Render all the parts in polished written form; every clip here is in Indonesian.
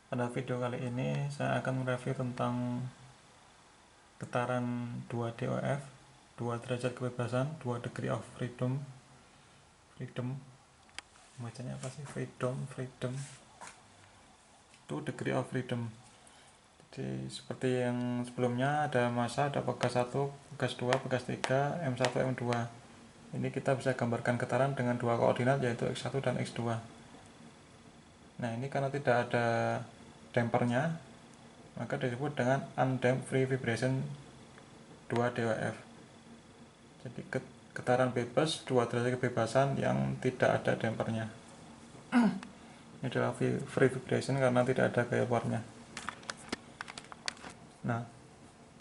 Pada video kali ini saya akan mereview tentang getaran 2 DOF, 2 derajat kebebasan, 2 degree of freedom. Bacanya apa sih? Freedom. 2 degree of freedom. Jadi seperti yang sebelumnya ada massa, ada pegas 1, pegas 2, pegas 3, M1, M2. Ini kita bisa gambarkan getaran dengan dua koordinat yaitu X1 dan X2. Nah, ini karena tidak ada dampernya, maka disebut dengan undamped free vibration 2 DOF. Jadi getaran bebas 2 derajat kebebasan yang tidak ada dampernya. Ini adalah free vibration karena tidak ada gaya luarnya. Nah,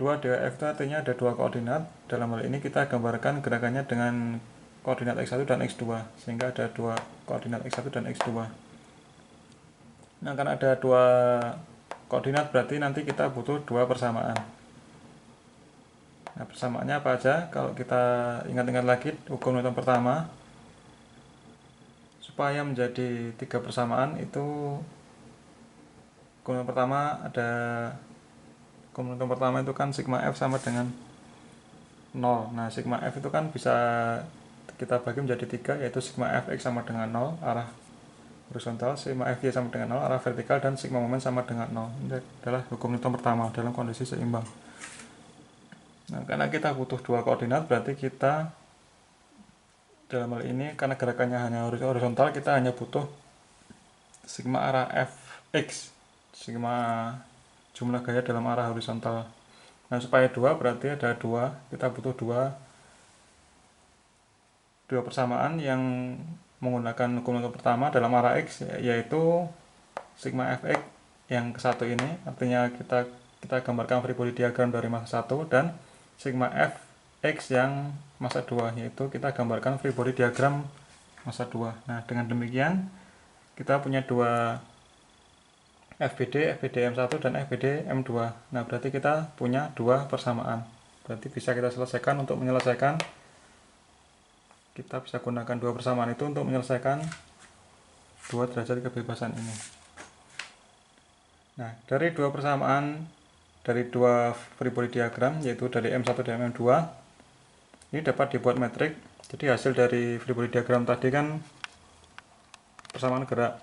2 DOF itu artinya ada dua koordinat. Dalam hal ini kita gambarkan gerakannya dengan koordinat X1 dan X2, sehingga ada dua koordinat X1 dan X2. Nah, karena ada dua koordinat berarti nanti kita butuh dua persamaan. Nah, persamaannya apa aja? Kalau kita ingat-ingat lagi hukum Newton pertama, supaya menjadi tiga persamaan itu hukum Newton pertama itu kan sigma F sama dengan 0. Nah, sigma F itu kan bisa kita bagi menjadi 3, yaitu sigma Fx sama dengan 0 arah horizontal, sigma Fy sama dengan 0 arah vertikal, dan sigma momen sama dengan 0. Ini adalah hukum Newton pertama dalam kondisi seimbang. Nah, karena kita butuh dua koordinat, berarti kita dalam hal ini karena gerakannya hanya horizontal, kita hanya butuh sigma arah Fx, sigma jumlah gaya dalam arah horizontal. Nah, supaya dua berarti ada dua, kita butuh dua persamaan yang menggunakan hukum Newton pertama dalam arah x, yaitu sigma Fx yang ke satu ini, artinya kita gambarkan free body diagram dari massa 1, dan sigma Fx yang massa 2, yaitu kita gambarkan free body diagram massa 2. Nah, dengan demikian kita punya dua FBD M1 dan FBD M2. Nah, berarti kita punya dua persamaan. Berarti bisa kita selesaikan untuk menyelesaikan, kita bisa gunakan dua persamaan itu untuk menyelesaikan 2 derajat kebebasan ini. Nah, dari dua persamaan, dari dua free body diagram, yaitu dari M1 dan M2, ini dapat dibuat metrik. Jadi hasil dari free body diagram tadi kan persamaan gerak,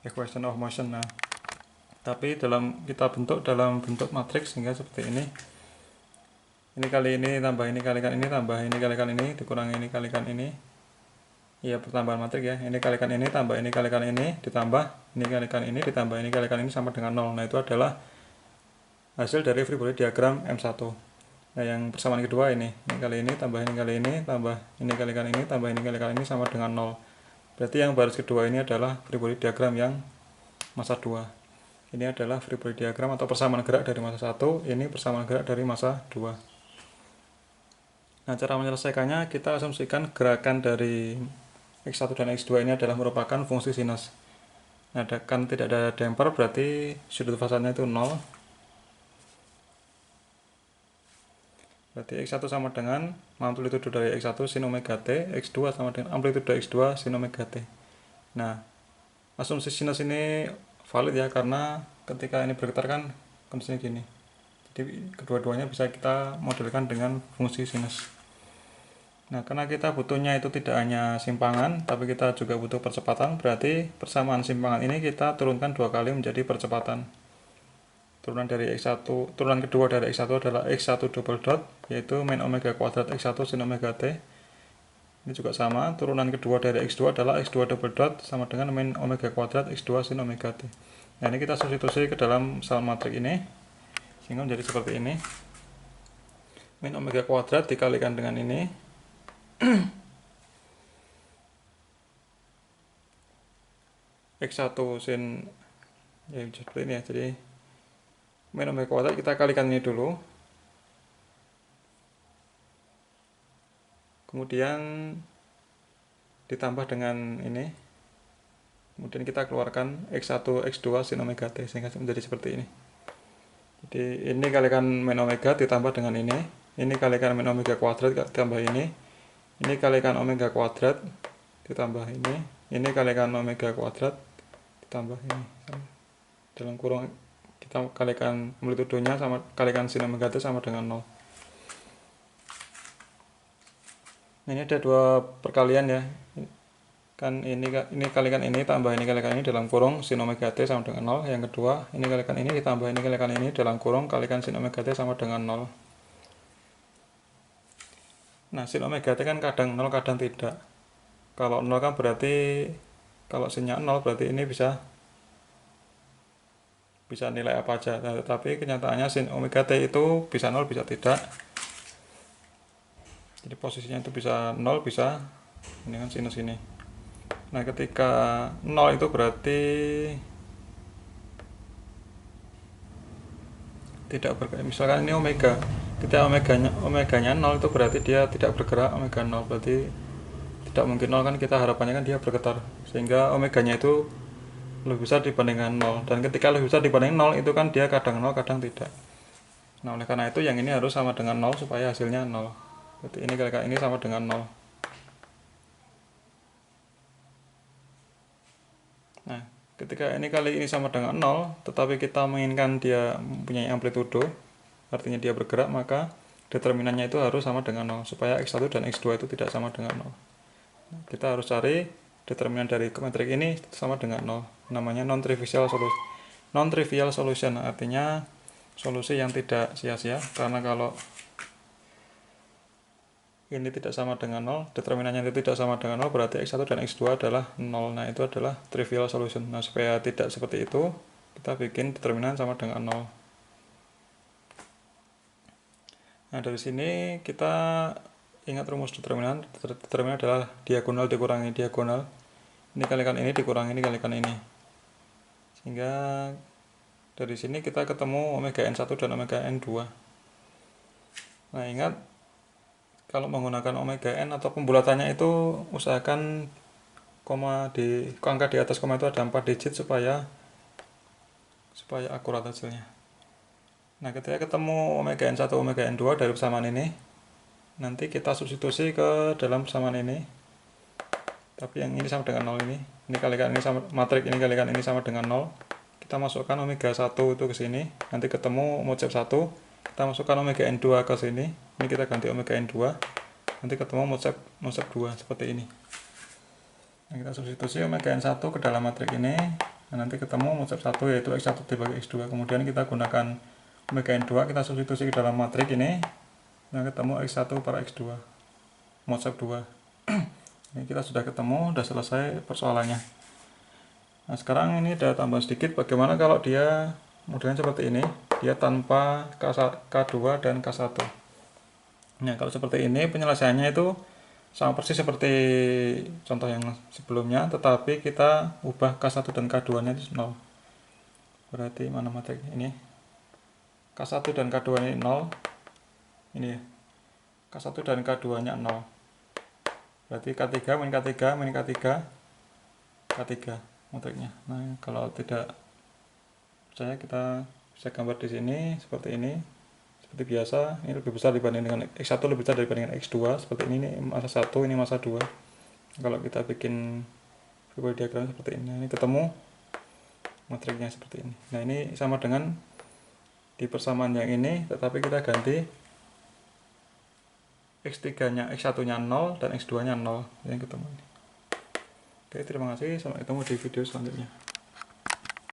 equation of motion. Nah, tapi kita bentuk dalam bentuk matriks sehingga seperti ini. Ini kali ini tambah ini kalikan ini tambah ini kalikan ini dikurangi ini kalikan ini. Iya, pertambahan matrik ya. Ini kalikan ini tambah ini kalikan ini ditambah ini kalikan ini ditambah ini kalikan ini sama dengan 0. Nah, itu adalah hasil dari free body diagram M1. Nah, yang persamaan kedua ini kali ini tambah ini kali ini tambah ini kalikan ini tambah ini kalikan ini sama dengan 0. Berarti yang baris kedua ini adalah free body diagram yang massa 2. Ini adalah free body diagram atau persamaan gerak dari massa 1, ini persamaan gerak dari massa 2. Nah, cara menyelesaikannya kita asumsikan gerakan dari X1 dan X2 ini adalah merupakan fungsi sinus. Nah, kan tidak ada damper, berarti sudut fasadnya itu 0. Berarti X1 sama dengan amplitudo dari X1 sin omega T, X2 sama dengan amplitudo X2 sin omega T. Nah, asumsi sinus ini valid ya, karena ketika ini bergetar kan kondisinya gini. Jadi kedua-duanya bisa kita modelkan dengan fungsi sinus. Nah, karena kita butuhnya itu tidak hanya simpangan, tapi kita juga butuh percepatan, berarti persamaan simpangan ini kita turunkan dua kali menjadi percepatan. Turunan kedua dari X1 adalah X1 double dot, yaitu min omega kuadrat X1 sin omega T. Ini juga sama, turunan kedua dari X2 adalah X2 double dot sama dengan min omega kuadrat X2 sin omega T. Nah, ini kita substitusi ke dalam sound matrik ini, sehingga menjadi seperti ini. Min omega kuadrat dikalikan dengan ini, X1 sin, ya seperti ini ya. Jadi min omega kuadrat kita kalikan ini dulu, kemudian ditambah dengan ini, kemudian kita keluarkan X1 X2 sin omega T sehingga menjadi seperti ini. Jadi ini kalikan min omega ditambah dengan ini kalikan min omega kuadrat ditambah ini kalikan omega kuadrat ditambah ini kalikan omega kuadrat ditambah ini. dalam kurung kita kalikan amplitudonya sama kalikan sin omega t sama dengan 0. Nah, ini ada dua perkalian ya, kan ini kalikan ini tambah ini kalikan ini dalam kurung sin omega t sama dengan 0. Yang kedua, ini kalikan ini ditambah ini kalikan ini dalam kurung kalikan sin omega t sama dengan 0. Nah, sin omega t kan kadang 0 kadang tidak. Kalau 0 kan berarti kalau sinnya 0 berarti ini bisa nilai apa aja. Nah, tetapi kenyataannya sin omega t itu bisa 0 bisa tidak. Jadi posisinya itu bisa 0 bisa ini kan sinus ini. Nah, ketika 0 itu berarti tidak bergerak. Misalkan ini omega, ketika omeganya 0 itu berarti dia tidak bergerak. Omega 0 berarti tidak mungkin 0 kan, kita harapannya kan dia bergetar, sehingga omeganya itu lebih besar dibandingkan 0. Dan ketika lebih besar dibanding 0 itu kan dia kadang 0 kadang tidak. Nah, oleh karena itu yang ini harus sama dengan 0 supaya hasilnya 0. Berarti ini kalikan ini sama dengan 0. Nah, ketika ini kali ini sama dengan 0, tetapi kita menginginkan dia mempunyai amplitudo, artinya dia bergerak, maka determinannya itu harus sama dengan 0, supaya X1 dan X2 itu tidak sama dengan 0. Nah, kita harus cari determinan dari metrik ini sama dengan 0. Namanya non-trivial solution. Non-trivial solution artinya solusi yang tidak sia-sia, karena kalau ini tidak sama dengan 0, determinannya itu tidak sama dengan 0, berarti X1 dan X2 adalah 0. Nah, itu adalah trivial solution. Nah, supaya tidak seperti itu, kita bikin determinan sama dengan 0. Nah, dari sini kita ingat rumus determinan. Determinan adalah diagonal dikurangi diagonal. Ini kalikan ini dikurangi ini kalikan ini. Sehingga dari sini kita ketemu omega n1 dan omega n2. Nah, ingat kalau menggunakan omega n atau pembulatannya itu usahakan angka di atas koma itu ada 4 digit supaya akurat hasilnya. Nah, ketika ketemu omega n1 omega n2 dari persamaan ini, nanti kita substitusi ke dalam persamaan ini. Tapi yang ini sama dengan 0 ini. Ini kalikan ini sama matrik ini kalikan ini sama dengan 0. Kita masukkan omega 1 itu ke sini, nanti ketemu mojab 1. Kita masukkan omega n2 ke sini. Ini kita ganti omega n2. Nanti ketemu mojab 2 seperti ini. Nah, kita substitusi omega n1 ke dalam matrik ini. Nah, nanti ketemu mojab 1 yaitu X1 dibagi X2. Kemudian kita gunakan omega n2, kita substitusi ke dalam matrik ini. Nah, ketemu X1 per X2. Mojab 2. Ini kita sudah ketemu, sudah selesai persoalannya. Nah, sekarang ini ada tambah sedikit, bagaimana kalau dia modelnya seperti ini, dia tanpa K2 dan K1. Nah, kalau seperti ini penyelesaiannya itu sama persis seperti contoh yang sebelumnya, tetapi kita ubah K1 dan K2 nya itu 0. Berarti mana matrik ini? K1 dan K2 ini 0. Ini ya. K1 dan K2 nya 0. Berarti K3 min K3 min K3 K3 matriknya. Nah, kalau tidak percaya kita bisa gambar di sini seperti ini. Seperti biasa, ini lebih besar dibanding dengan X1 lebih besar dibanding dengan X2. Seperti ini masa 1, ini masa 2. Kalau kita bikin free body diagram seperti ini ketemu matriknya seperti ini. Nah, ini sama dengan di persamaan yang ini, tetapi kita ganti X3 nya, X1 nya 0 dan X2 nya 0 yang ketemu ini. Oke, terima kasih, sampai ketemu di video selanjutnya.